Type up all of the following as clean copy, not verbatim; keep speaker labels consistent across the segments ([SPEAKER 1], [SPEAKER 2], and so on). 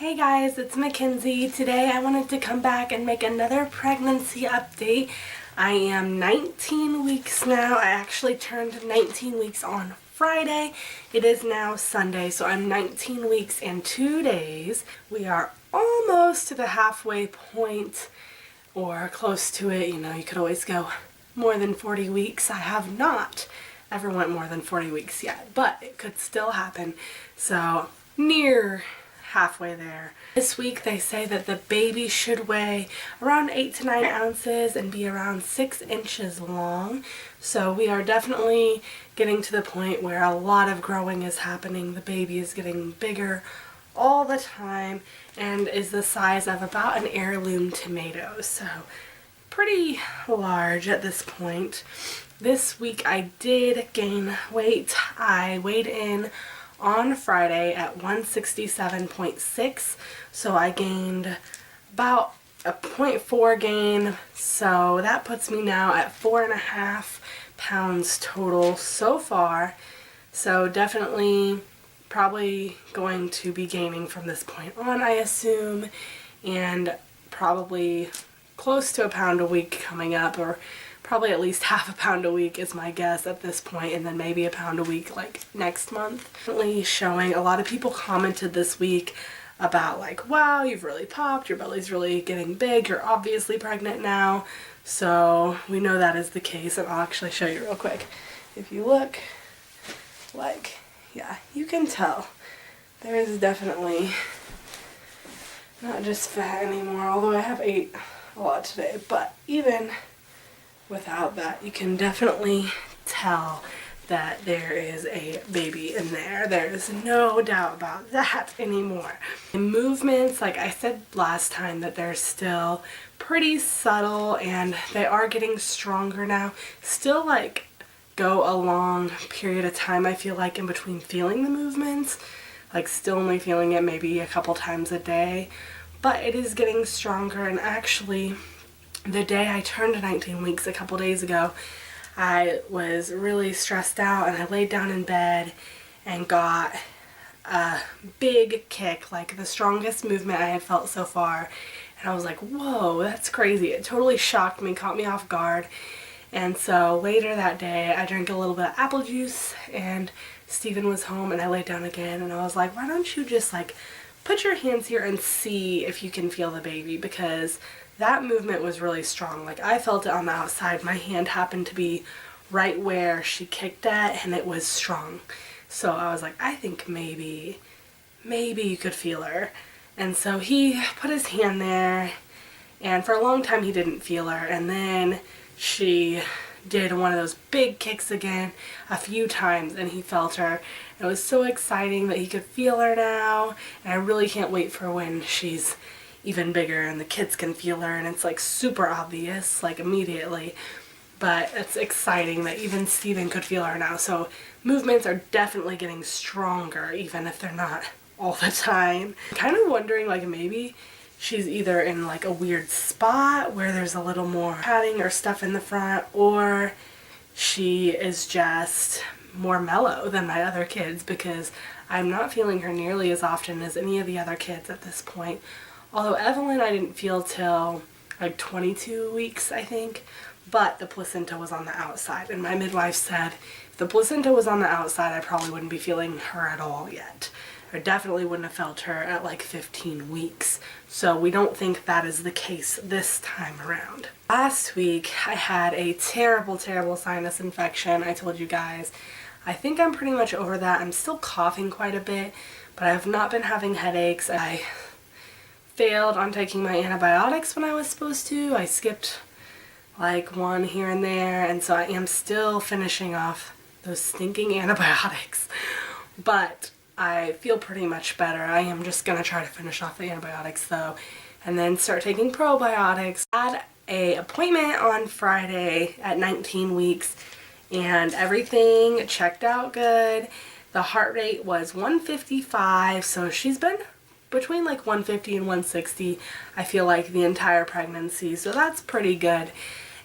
[SPEAKER 1] Hey guys, it's Mackenzie. Today I wanted to come back and make another pregnancy update. I am 19 weeks now. I actually turned 19 weeks on Friday. It is now Sunday, so I'm 19 weeks and 2 days. We are almost to the halfway point, or close to it. You know, you could always go more than 40 weeks. I have not ever went more than 40 weeks yet, but it could still happen. So near halfway there. This week they say that the baby should weigh around 8 to 9 ounces and be around 6 inches long. So we are definitely getting to the point where a lot of growing is happening. The baby is getting bigger all the time and is the size of about an heirloom tomato. So pretty large at this point. This week I did gain weight. I weighed in on Friday at 167.6, so I gained about a 0.4 gain, so that puts me now at 4.5 pounds total so far. So definitely probably going to be gaining from this point on, I assume, and probably close to a pound a week coming up, or probably at least half a pound a week is my guess at this point, and then maybe a pound a week like next month. Definitely showing, a lot of people commented this week about like, wow, you've really popped, your belly's really getting big, you're obviously pregnant now. So we know that is the case, and I'll actually show you real quick. If you look, like, yeah, you can tell there is definitely not just fat anymore, although I have ate a lot today, but even without that, you can definitely tell that there is a baby in there. There's no doubt about that anymore. The movements, like I said last time, that they're still pretty subtle and they are getting stronger now. Still like go a long period of time, I feel like, in between feeling the movements. Like still only feeling it maybe a couple times a day. But it is getting stronger, and actually the day I turned 19 weeks a couple days ago, I was really stressed out and I laid down in bed and got a big kick, like the strongest movement I had felt so far. And I was like, whoa, that's crazy. It totally shocked me, caught me off guard. And so later that day, I drank a little bit of apple juice and Steven was home, and I laid down again and I was like, why don't you just like put your hands here and see if you can feel the baby, because that movement was really strong. Like I felt it on the outside. My hand happened to be right where she kicked at, and it was strong. So I was like, I think maybe you could feel her. And so he put his hand there, and for a long time he didn't feel her, and then she did one of those big kicks again a few times and he felt her. It was so exciting that he could feel her now, and I really can't wait for when she's even bigger and the kids can feel her and it's like super obvious, like immediately. But it's exciting that even Steven could feel her now. So movements are definitely getting stronger, even if they're not all the time. I'm kind of wondering, like, maybe she's either in like a weird spot where there's a little more padding or stuff in the front, or she is just more mellow than my other kids, because I'm not feeling her nearly as often as any of the other kids at this point. Although Evelyn I didn't feel till like 22 weeks, I think, but the placenta was on the outside, and my midwife said if the placenta was on the outside, I probably wouldn't be feeling her at all yet. I definitely wouldn't have felt her at like 15 weeks. So we don't think that is the case this time around. Last week I had a terrible sinus infection. I told you guys. I think I'm pretty much over that. I'm still coughing quite a bit, but I have not been having headaches. I failed on taking my antibiotics when I was supposed to. I skipped like one here and there, and so I am still finishing off those stinking antibiotics. But I feel pretty much better. I am just gonna try to finish off the antibiotics though, and then start taking probiotics. I had an appointment on Friday at 19 weeks, and everything checked out good. The heart rate was 155, so she's been between like 150 and 160, I feel like, the entire pregnancy, so that's pretty good.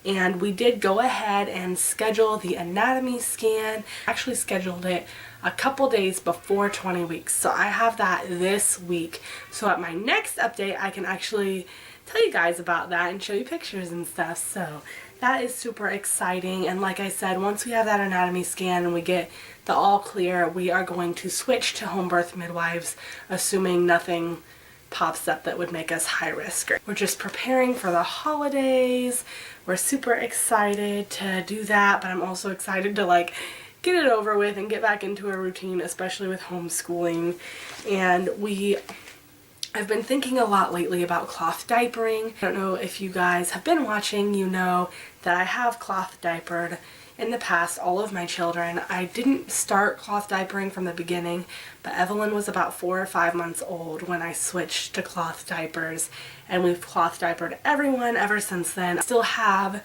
[SPEAKER 1] and we did go ahead and schedule the anatomy scan. Actually scheduled it a couple days before 20 weeks, so I have that this week. So at my next update I can actually tell you guys about that and show you pictures and stuff. So that is super exciting, and like I said, once we have that anatomy scan and we get the all clear, we are going to switch to home birth midwives, assuming nothing pops up that would make us high risk. We're just preparing for the holidays. We're super excited to do that, but I'm also excited to like get it over with and get back into a routine, especially with homeschooling. And I've been thinking a lot lately about cloth diapering. I don't know if you guys have been watching, you know that I have cloth diapered in the past all of my children. I didn't start cloth diapering from the beginning, but Evelyn was about 4 or 5 months old when I switched to cloth diapers, and we've cloth diapered everyone ever since then. I still have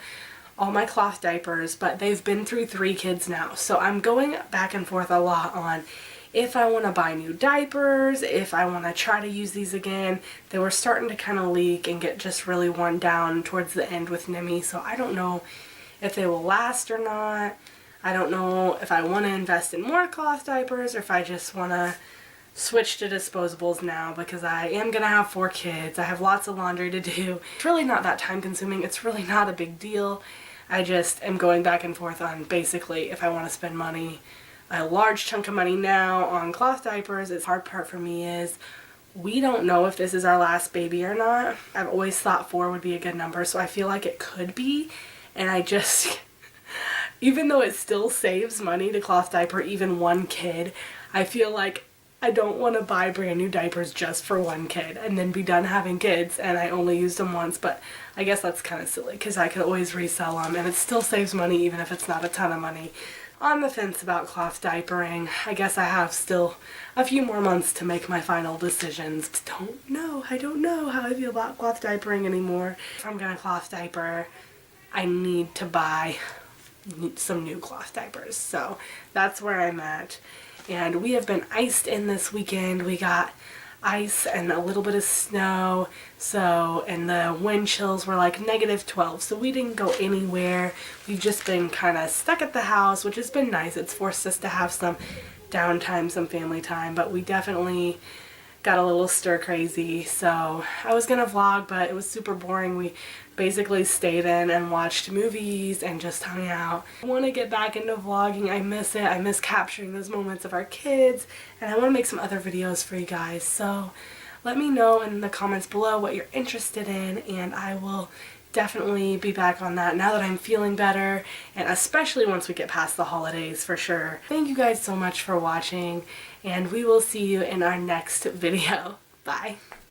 [SPEAKER 1] all my cloth diapers, but they've been through 3 kids now, so I'm going back and forth a lot on if I want to buy new diapers, if I want to try to use these again. They were starting to kind of leak and get just really worn down towards the end with Nimmy, so I don't know if they will last or not. I don't know if I want to invest in more cloth diapers or if I just want to switch to disposables now, because I am going to have 4 kids. I have lots of laundry to do. It's really not that time consuming. It's really not a big deal. I just am going back and forth on basically if I want to spend money, a large chunk of money now on cloth diapers. The hard part for me is we don't know if this is our last baby or not. I've always thought 4 would be a good number, so I feel like it could be. And I just, even though it still saves money to cloth diaper even 1 kid, I feel like I don't want to buy brand new diapers just for 1 kid and then be done having kids and I only used them once. But I guess that's kind of silly because I could always resell them and it still saves money even if it's not a ton of money. On the fence about cloth diapering. I guess I have still a few more months to make my final decisions. I don't know how I feel about cloth diapering anymore. If I'm gonna cloth diaper, I need to buy some new cloth diapers. So that's where I'm at. And we have been iced in this weekend. We got ice and a little bit of snow, and the wind chills were like -12, so we didn't go anywhere. We've just been kind of stuck at the house, which has been nice. It's forced us to have some downtime, some family time, but we definitely got a little stir crazy. So I was gonna vlog, but it was super boring. We basically stayed in and watched movies and just hung out. I want to get back into vlogging. I miss it. I miss capturing those moments of our kids, and I want to make some other videos for you guys. So let me know in the comments below what you're interested in, and I will definitely be back on that now that I'm feeling better, and especially once we get past the holidays for sure. Thank you guys so much for watching, and we will see you in our next video. Bye.